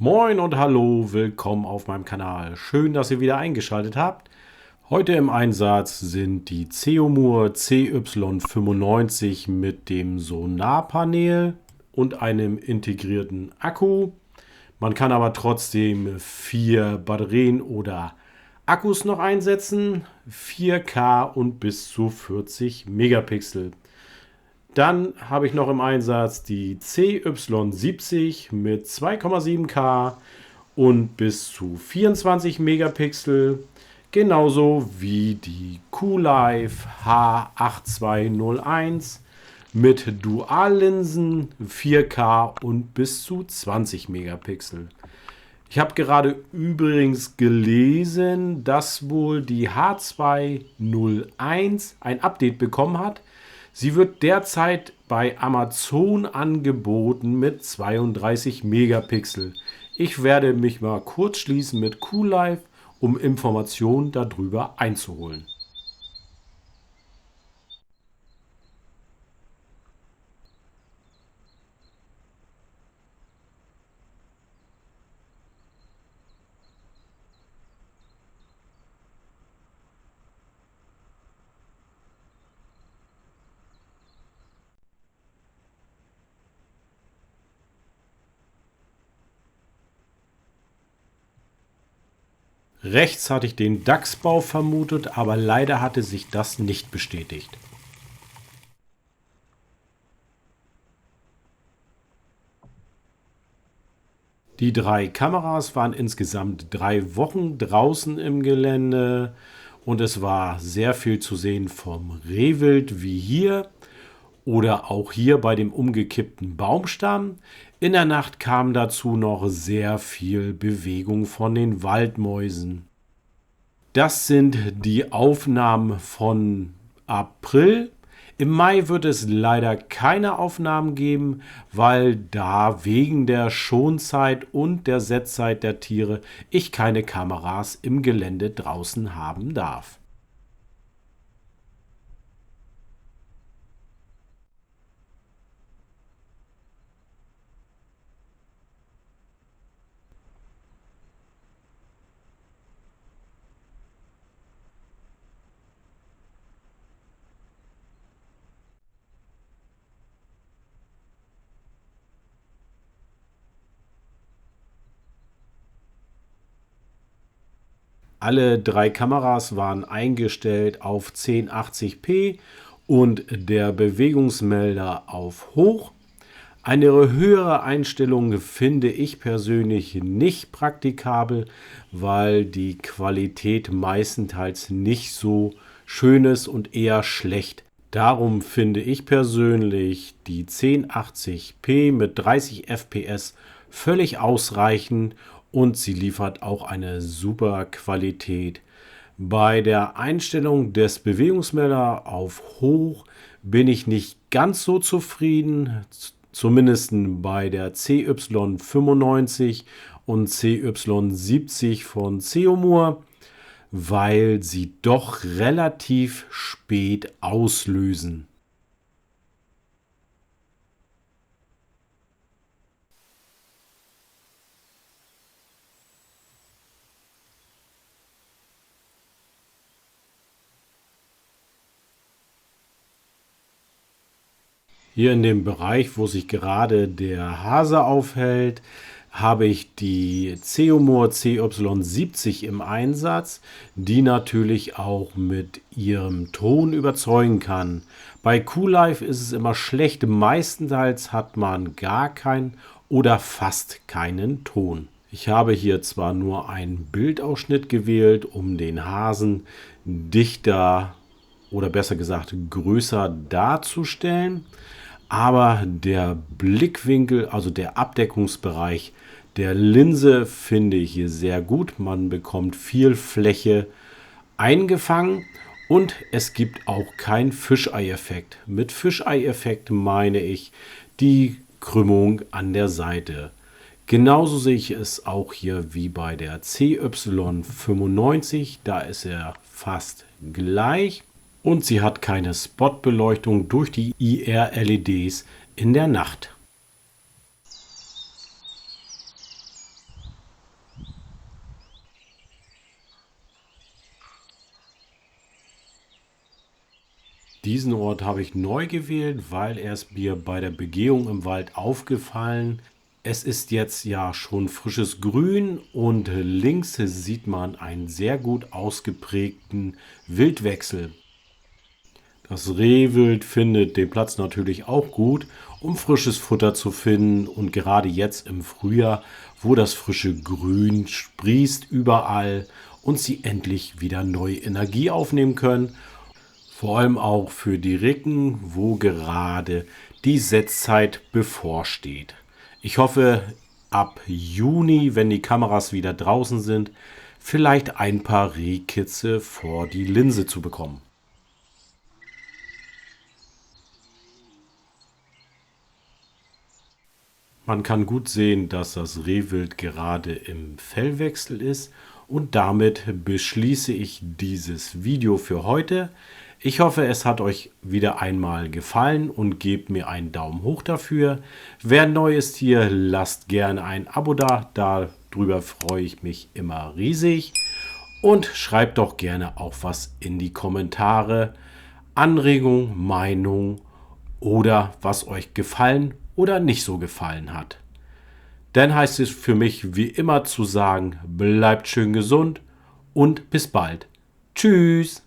Moin und hallo, willkommen auf meinem Kanal. Schön, dass ihr wieder eingeschaltet habt. Heute im Einsatz sind die Ceomur CY95 mit dem Sonarpanel und einem integrierten Akku. Man kann aber trotzdem 4 Batterien oder Akkus noch einsetzen, 4K und bis zu 40 Megapixel. Dann habe ich noch im Einsatz die CY70 mit 2,7K und bis zu 24 Megapixel, genauso wie die QLife H8201 mit Duallinsen 4K und bis zu 20 Megapixel. Ich habe gerade übrigens gelesen, dass wohl die H201 ein Update bekommen hat. Sie wird derzeit bei Amazon angeboten mit 32 Megapixel. Ich werde mich mal kurz schließen mit QLife, um Informationen darüber einzuholen. Rechts hatte ich den DAX-Bau vermutet, aber leider hatte sich das nicht bestätigt. Die 3 Kameras waren insgesamt 3 Wochen draußen im Gelände und es war sehr viel zu sehen vom Rehwild wie hier oder auch hier bei dem umgekippten Baumstamm. In der Nacht kam dazu noch sehr viel Bewegung von den Waldmäusen. Das sind die Aufnahmen von April. Im Mai wird es leider keine Aufnahmen geben, weil da wegen der Schonzeit und der Setzzeit der Tiere ich keine Kameras im Gelände draußen haben darf. Alle 3 Kameras waren eingestellt auf 1080p und der Bewegungsmelder auf Hoch. Eine höhere Einstellung finde ich persönlich nicht praktikabel, weil die Qualität meistenteils nicht so schön ist und eher schlecht. Darum finde ich persönlich die 1080p mit 30 FPS völlig ausreichend und sie liefert auch eine super Qualität. Bei der Einstellung des Bewegungsmelder auf Hoch bin ich nicht ganz so zufrieden, zumindest bei der CY95 und CY70 von Ceomur, weil sie doch relativ spät auslösen. Hier in dem Bereich, wo sich gerade der Hase aufhält, habe ich die Ceomur CY70 im Einsatz, die natürlich auch mit ihrem Ton überzeugen kann. Bei QLife ist es immer schlecht, meistens hat man gar keinen oder fast keinen Ton. Ich habe hier zwar nur einen Bildausschnitt gewählt, um den Hasen dichter oder besser gesagt größer darzustellen, aber der Blickwinkel, also der Abdeckungsbereich der Linse finde ich hier sehr gut. Man bekommt viel Fläche eingefangen und es gibt auch keinen Fischei-Effekt. Mit Fischei-Effekt meine ich die Krümmung an der Seite. Genauso sehe ich es auch hier wie bei der CY95. Da ist er fast gleich. Und sie hat keine Spotbeleuchtung durch die IR-LEDs in der Nacht. Diesen Ort habe ich neu gewählt, weil er ist mir bei der Begehung im Wald aufgefallen. Es ist jetzt ja schon frisches Grün und links sieht man einen sehr gut ausgeprägten Wildwechsel. Das Rehwild findet den Platz natürlich auch gut, um frisches Futter zu finden. Und gerade jetzt im Frühjahr, wo das frische Grün sprießt überall und sie endlich wieder neue Energie aufnehmen können. Vor allem auch für die Ricken, wo gerade die Setzzeit bevorsteht. Ich hoffe, ab Juni, wenn die Kameras wieder draußen sind, vielleicht ein paar Rehkitze vor die Linse zu bekommen. Man kann gut sehen, dass das Rehwild gerade im Fellwechsel ist und damit beschließe ich dieses Video für heute. Ich hoffe, es hat euch wieder einmal gefallen und gebt mir einen Daumen hoch dafür. Wer neu ist hier, lasst gerne ein Abo da, darüber freue ich mich immer riesig. Und schreibt doch gerne auch was in die Kommentare. Anregung, Meinung oder was euch gefallen oder nicht so gefallen hat. Dann heißt es für mich wie immer zu sagen, bleibt schön gesund und bis bald. Tschüss.